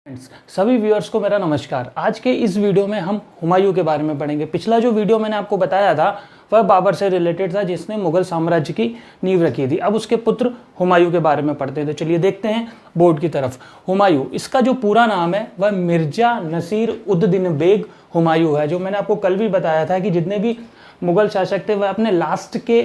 सभी व्यूअर्स को मेरा नमस्कार। आज के इस वीडियो में हम हुमायूं के बारे में पढ़ेंगे। पिछला जो वीडियो मैंने आपको बताया था वह बाबर से रिलेटेड था, जिसने मुगल साम्राज्य की नींव रखी थी। अब उसके पुत्र हुमायूं के बारे में पढ़ते हैं। तो चलिए देखते हैं बोर्ड की तरफ। हुमायूं, इसका जो पूरा नाम है वह मिर्जा नसीर उद दिन बेग हुमायूं है। जो मैंने आपको कल भी बताया था कि जितने भी मुगल शासक थे वह अपने लास्ट के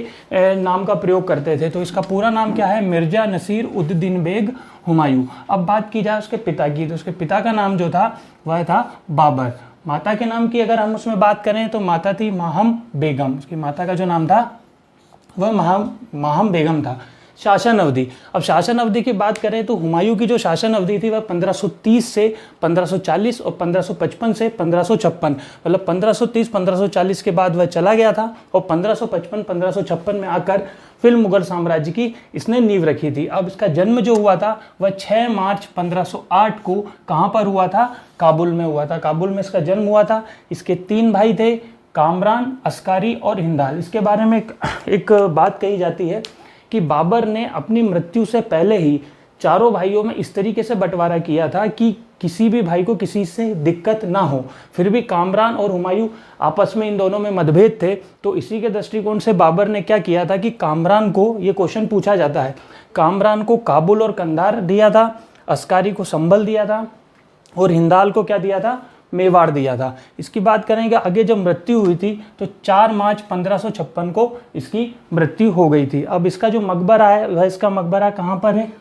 नाम का प्रयोग करते थे। तो इसका पूरा नाम क्या है? मिर्जा नसीर उद दिन बेग हुमायूं। अब बात की जाए उसके पिता की, तो उसके पिता का नाम जो था वह था बाबर। माता के नाम की अगर हम उसमें बात करें तो माता थी माहम बेगम। उसकी माता का जो नाम था वह माहम बेगम था। शासन अवधि, अब शासन अवधि की बात करें तो हुमायूं की जो शासन अवधि थी वह 1530 से 1540 और 1555 से 1556, मतलब 1530-1540 के बाद वह चला गया था और 1555-1556 में आकर फिर मुगल साम्राज्य की इसने नींव रखी थी। अब इसका जन्म जो हुआ था वह 6 मार्च 1508 को कहाँ पर हुआ था? काबुल में हुआ था। काबुल में इसका जन्म हुआ था। इसके 3 भाई थे, कामरान, अस्कारी और हिंदाल। इसके बारे में एक बात कही जाती है कि बाबर ने अपनी मृत्यु से पहले ही चारों भाइयों में इस तरीके से बंटवारा किया था कि किसी भी भाई को किसी से दिक्कत ना हो। फिर भी कामरान और हुमायूं आपस में इन दोनों में मतभेद थे। तो इसी के दृष्टिकोण से बाबर ने क्या किया था कि कामरान को, ये क्वेश्चन पूछा जाता है, कामरान को काबुल और कंधार दिया था, अस्कारी को संभल दिया था और हिंदाल को क्या दिया था? मेवाड़ दिया था। इसकी बात करेंगे आगे जब मृत्यु हुई थी तो 4 मार्च 1556 को इसकी मृत्यु हो गई थी। अब इसका जो मकबरा है वह, इसका मकबरा कहाँ पर है?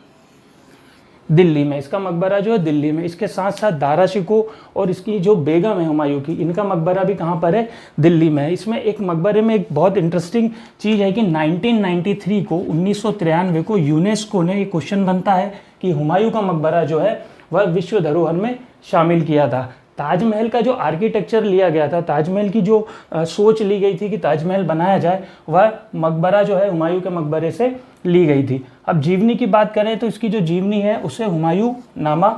दिल्ली में। इसका मकबरा जो है दिल्ली में। इसके साथ साथ दारा शिकोह और इसकी जो बेगम है हुमायूं की, इनका मकबरा भी कहाँ पर है? दिल्ली में है। इसमें एक मकबरे में एक बहुत इंटरेस्टिंग चीज़ है कि 1993 को 1993 को यूनेस्को ने, ये क्वेश्चन बनता है कि हुमायूं का मकबरा जो है वह विश्व धरोहर में शामिल किया था। ताजमहल का जो आर्किटेक्चर लिया गया था, ताजमहल की जो सोच ली गई थी कि ताजमहल बनाया जाए, वह मकबरा जो है हुमायूं के मकबरे से ली गई थी। अब जीवनी की बात करें तो इसकी जो जीवनी है उसे हुमायूं नामा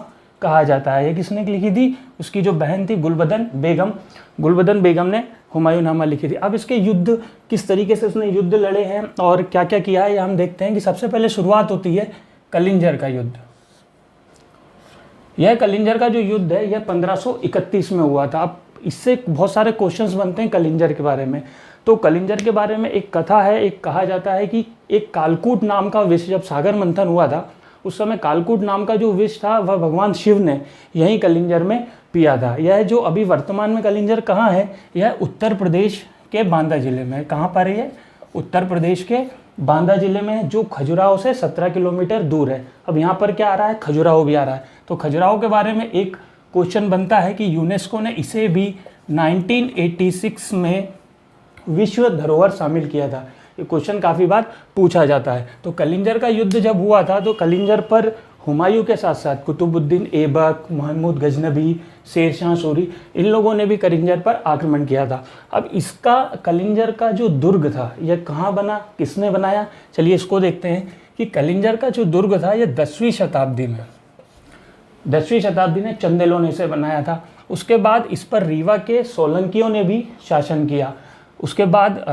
कहा जाता है। ये किसने लिखी थी? उसकी जो बहन थी गुलबदन बेगम ने हुमायूं नामा लिखी थी। अब इसके युद्ध, किस तरीके से उसने युद्ध लड़े हैं और क्या क्या किया है, हम देखते हैं कि सबसे पहले शुरुआत होती है कलिंजर का युद्ध। यह कलिंजर का जो युद्ध है यह 1531 में हुआ था। अब इससे बहुत सारे क्वेश्चंस बनते हैं कलिंजर के बारे में। तो कलिंजर के बारे में एक कथा है, एक कहा जाता है कि एक कालकूट नाम का विष, जब सागर मंथन हुआ था उस समय कालकूट नाम का जो विष था वह भगवान शिव ने यहीं कलिंजर में पिया था। यह जो अभी वर्तमान में कलिंजर कहाँ है? यह उत्तर प्रदेश के बांदा जिले में है। कहाँ पर है? उत्तर प्रदेश के बांदा जिले में, जो खजुराहो से 17 किलोमीटर दूर है। अब यहाँ पर क्या आ रहा है? खजुराहो भी आ रहा है। तो खजुराहो के बारे में एक क्वेश्चन बनता है कि यूनेस्को ने इसे भी 1986 में विश्व धरोहर शामिल किया था। ये क्वेश्चन काफ़ी बार पूछा जाता है। तो कलिंजर का युद्ध जब हुआ था तो कलिंजर पर हुमायूं के साथ साथ कुतुबुद्दीन ऐबक, महमूद गजनबी, शेरशाह सूरी, इन लोगों ने भी कलिंजर पर आक्रमण किया था। अब इसका कलिंजर का जो दुर्ग था यह कहाँ बना, किसने बनाया? चलिए इसको देखते हैं कि कलिंजर का जो दुर्ग था यह 10वीं शताब्दी में चंदेलों ने इसे बनाया था। उसके बाद इस पर रीवा के सोलंकियों ने भी शासन किया। उसके बाद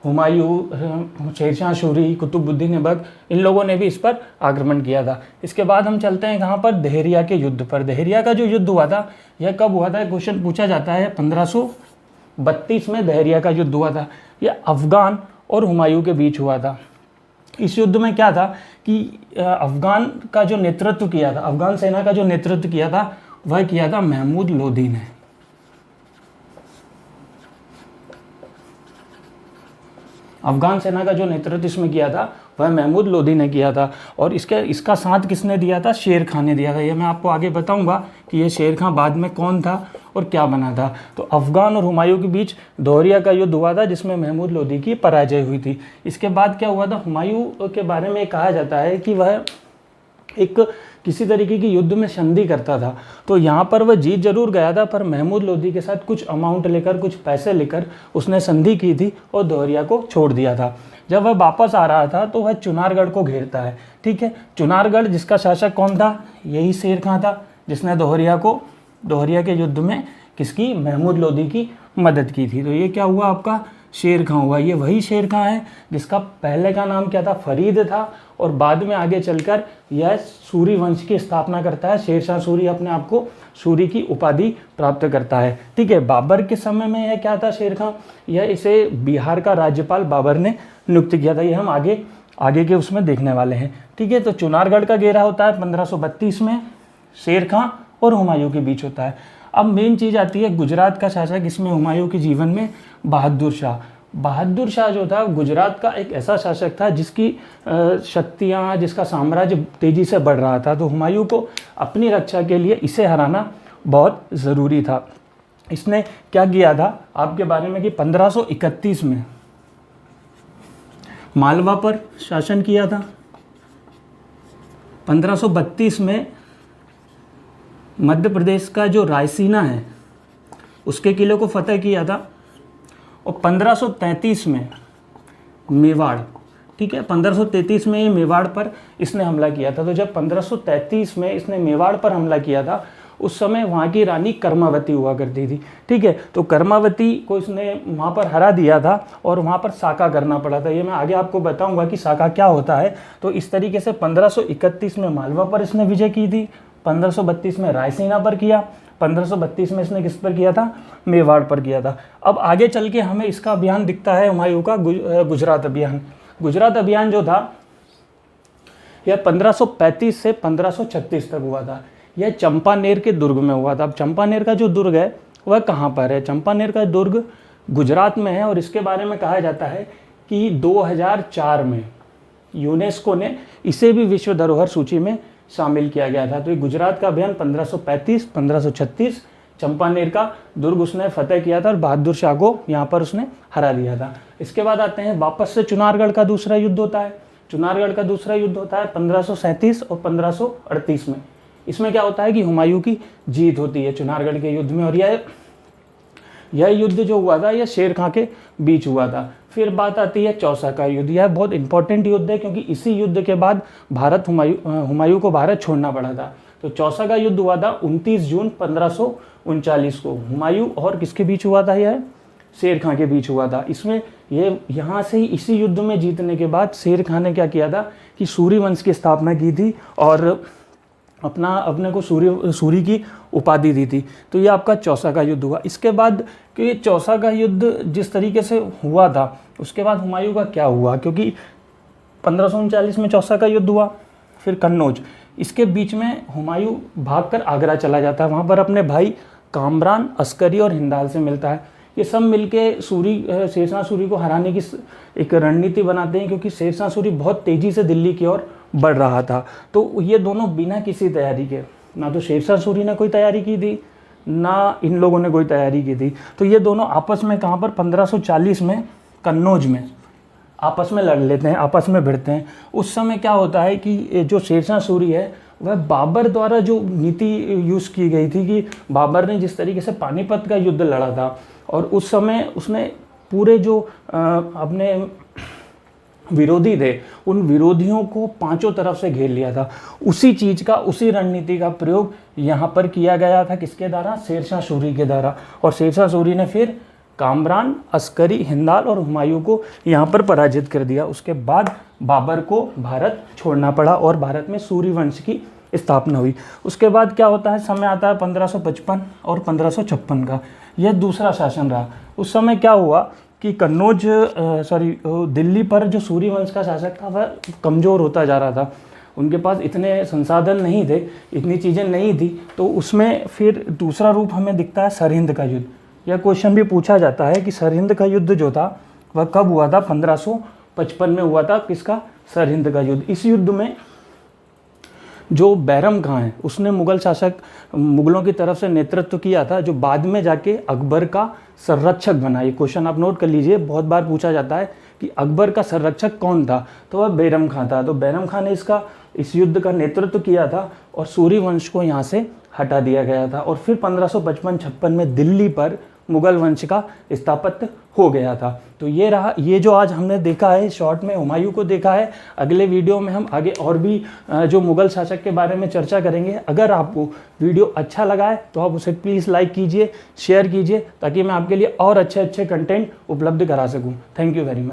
हुमायूं, शेरशाह सूरी, कुतुबुद्दीन ऐबक, इन लोगों ने भी इस पर आक्रमण किया था। इसके बाद हम चलते हैं कहाँ पर? देहरिया के युद्ध पर। देहरिया का जो युद्ध हुआ था यह कब हुआ था? क्वेश्चन पूछा जाता है। 1532 में देहरिया का युद्ध हुआ था। यह अफगान और हुमायूं के बीच हुआ था। इस युद्ध में क्या था कि अफगान का जो नेतृत्व किया था, अफगान सेना का जो नेतृत्व किया था वह किया था महमूद लोदी ने। अफगान सेना का जो नेतृत्व इसमें किया था वह महमूद लोदी ने किया था। और इसका साथ किसने दिया था? शेर खां ने दिया था। ये मैं आपको आगे बताऊंगा कि ये शेर खां बाद में कौन था और क्या बना था। तो अफगान और हुमायूं के बीच दोहरिया का युद्ध हुआ था जिसमें महमूद लोदी की पराजय हुई थी। इसके बाद क्या हुआ था? हुमायूं के बारे में कहा जाता है कि वह एक किसी तरीके की युद्ध में संधि करता था। तो यहाँ पर वह जीत जरूर गया था, पर महमूद लोदी के साथ कुछ अमाउंट लेकर, कुछ पैसे लेकर उसने संधि की थी और दोहरिया को छोड़ दिया था। जब वह वापस आ रहा था तो वह चुनारगढ़ को घेरता है। ठीक है, चुनारगढ़ जिसका शासक कौन था? यही शेर खां था, जिसने दोहरिया के युद्ध में किसकी? महमूद लोदी की मदद की थी। तो ये क्या हुआ आपका? शेर खां हुआ। ये वही शेर खां है जिसका पहले का नाम क्या था, फरीद था, और बाद में आगे चलकर यह सूरी वंश की स्थापना करता है। शेरशाह सूरी अपने आप को सूरी की उपाधि प्राप्त करता है। ठीक है, बाबर के समय में यह क्या था, शेर खां, यह इसे बिहार का राज्यपाल बाबर ने नियुक्त किया था। ये हम आगे के उसमें देखने वाले हैं। ठीक है, तो चुनारगढ़ का घेरा होता है 1532 में, शेर खां और हुमायूं के बीच होता है। अब मेन चीज़ आती है गुजरात का शासक, इसमें हुमायूं के जीवन में बहादुर शाह। बहादुर शाह जो था गुजरात का एक ऐसा शासक था जिसकी शक्तियाँ, जिसका साम्राज्य तेज़ी से बढ़ रहा था। तो हुमायूं को अपनी रक्षा के लिए इसे हराना बहुत ज़रूरी था। इसने क्या किया था आपके बारे में कि 1531 में मालवा पर शासन किया था, 1532 में मध्य प्रदेश का जो रायसीना है उसके किले को फतेह किया था, और 1533 में मेवाड़, ठीक है, 1533 में मेवाड़ पर इसने हमला किया था। तो जब 1533 में इसने मेवाड़ पर हमला किया था उस समय वहाँ की रानी कर्मावती हुआ करती थी। ठीक है, तो कर्मावती को इसने वहाँ पर हरा दिया था और वहाँ पर साका करना पड़ा था। ये मैं आगे आपको बताऊंगा कि साका क्या होता है। तो इस तरीके से 1531 में मालवा पर इसने विजय की थी, 1532 में रायसीना पर किया, 1532 में इसने किस पर किया था, मेवाड़ पर किया था। अब आगे चल के हमें इसका अभियान दिखता है हुमायूं का, गुजरात अभियान। गुजरात अभियान जो था यह 1535 से 1536 तक हुआ था। यह चंपानेर के दुर्ग में हुआ था। अब चंपानेर का जो दुर्ग है वह कहाँ पर है, चंपानेर का दुर्ग गुजरात में है, और इसके बारे में कहा जाता है कि 2004 में यूनेस्को ने इसे भी विश्व धरोहर सूची में शामिल किया गया था। तो ये गुजरात का अभियान 1535, 1536 चंपानेर का दुर्ग उसने फतेह किया था और बहादुर शाह को यहाँ पर उसने हरा दिया था। इसके बाद आते हैं वापस से चुनारगढ़ का दूसरा युद्ध होता है। चुनारगढ़ का दूसरा युद्ध होता है 1537 और 1538 में। इसमें क्या होता है कि हुमायूं की जीत होती है चुनारगढ़ के युद्ध में, और यह युद्ध जो हुआ था यह शेर खां के बीच हुआ था। फिर बात आती है चौसा का युद्ध। यह बहुत इंपॉर्टेंट युद्ध है क्योंकि इसी युद्ध के बाद हुमायूं को भारत छोड़ना पड़ा था। तो चौसा का युद्ध हुआ था 29 जून 1539 को। हुमायूं और किसके बीच हुआ था, यह शेर खां के बीच हुआ था। इसमें यहाँ से ही इसी युद्ध में जीतने के बाद शेर खां ने क्या किया था कि सूरी वंश की स्थापना की थी और अपने को सूरी की उपाधि दी थी। तो ये आपका चौसा का युद्ध हुआ। इसके बाद कि चौसा का युद्ध जिस तरीके से हुआ था उसके बाद हुमायूं का क्या हुआ, क्योंकि 1539 में चौसा का युद्ध हुआ, फिर कन्नौज, इसके बीच में हुमायूं भागकर आगरा चला जाता है। वहाँ पर अपने भाई कामरान, अस्करी और हिंदाल से मिलता है। ये सब मिलके शेरशाह सूरी को हराने की एक रणनीति बनाते हैं, क्योंकि शेरशाह सूरी बहुत तेज़ी से दिल्ली की ओर बढ़ रहा था। तो ये दोनों बिना किसी तैयारी के, ना तो शेरशाह सूरी ने कोई तैयारी की थी ना इन लोगों ने कोई तैयारी की थी, तो ये दोनों आपस में कहाँ पर 1540 में कन्नौज में आपस में लड़ लेते हैं, आपस में भिड़ते हैं। उस समय क्या होता है कि जो शेरशाह सूरी है वह बाबर द्वारा जो नीति यूज़ की गई थी कि बाबर ने जिस तरीके से पानीपत का युद्ध लड़ा था और उस समय उसने पूरे जो अपने विरोधी थे उन विरोधियों को पांचों तरफ से घेर लिया था, उसी चीज़ का, उसी रणनीति का प्रयोग यहाँ पर किया गया था। किसके द्वारा, शेरशाह सूरी के द्वारा। और शेरशाह सूरी ने फिर कामरान, अस्करी, हिंदाल और हुमायूं को यहाँ पर पराजित कर दिया। उसके बाद बाबर को भारत छोड़ना पड़ा और भारत में सूरी वंश की स्थापना हुई। उसके बाद क्या होता है, समय आता है 1555 और 1556 का। यह दूसरा शासन रहा। उस समय क्या हुआ कि दिल्ली पर जो सूरी वंश का शासक था वह कमज़ोर होता जा रहा था। उनके पास इतने संसाधन नहीं थे, इतनी चीज़ें नहीं थी। तो उसमें फिर दूसरा रूप हमें दिखता है सरहिंद का युद्ध। यह क्वेश्चन भी पूछा जाता है कि सरहिंद का युद्ध जो था वह कब हुआ था, 1555 में हुआ था। किसका, सरहिंद का युद्ध। इस युद्ध में जो बैरम खां है उसने मुगलों की तरफ से नेतृत्व किया था, जो बाद में जाके अकबर का संरक्षक बना। ये क्वेश्चन आप नोट कर लीजिए, बहुत बार पूछा जाता है कि अकबर का संरक्षक कौन था, तो वह बैरम खां था। तो बैरम खां ने इस युद्ध का नेतृत्व किया था और सूरी वंश को यहाँ से हटा दिया गया था। और फिर 1555-56 में दिल्ली पर मुगल वंश का स्थापत्य हो गया था। तो ये रहा, ये जो आज हमने देखा है शॉर्ट में हुमायूं को देखा है। अगले वीडियो में हम आगे और भी जो मुगल शासक के बारे में चर्चा करेंगे। अगर आपको वीडियो अच्छा लगा है तो आप उसे प्लीज़ लाइक कीजिए, शेयर कीजिए, ताकि मैं आपके लिए और अच्छे अच्छे कंटेंट उपलब्ध करा सकूँ। Thank you very much.